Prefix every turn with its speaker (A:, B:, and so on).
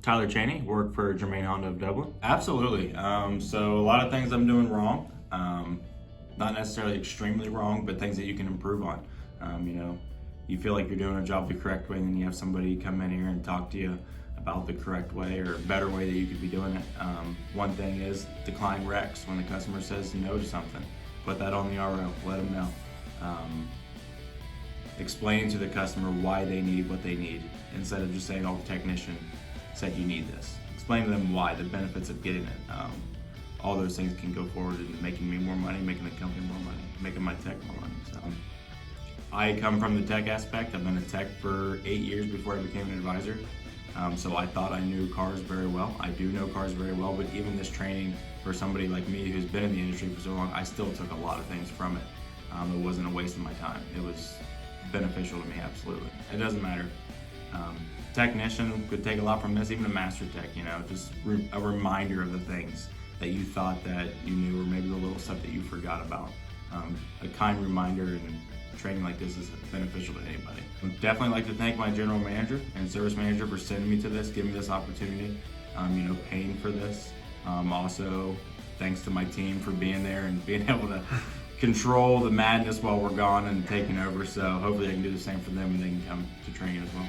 A: Tyler Chaney, work for Germain Honda of Dublin. Absolutely. So a lot of things I'm doing wrong, not necessarily extremely wrong, but things that you can improve on. You feel like you're doing a job the correct way, and then you have somebody come in here and talk to you about the correct way or better way that you could be doing it. One thing is decline recs when the customer says no to something. Put that on the RO, let them know. Explaining to the customer why they need what they need instead of just saying, oh, the technician said you need this. Explain to them why, the benefits of getting it. All those things can go forward in making me more money, making the company more money, making my tech more money. So I come from the tech aspect. I've been a tech for 8 years before I became an advisor. So I thought I knew cars very well. I do know cars very well, but even this training for somebody like me who's been in the industry for so long, I still took a lot of things from it. It wasn't a waste of my time. It was beneficial to me, absolutely. It doesn't matter. Technician could take a lot from this, even a master tech, just a reminder of the things that you thought that you knew, or maybe the little stuff that you forgot about. A kind reminder and training like this is beneficial to anybody. I'd definitely like to thank my general manager and service manager for sending me to this, giving me this opportunity, paying for this. Also, thanks to my team for being there and being able to control the madness while we're gone and taking over. So hopefully I can do the same for them and they can come to training as well.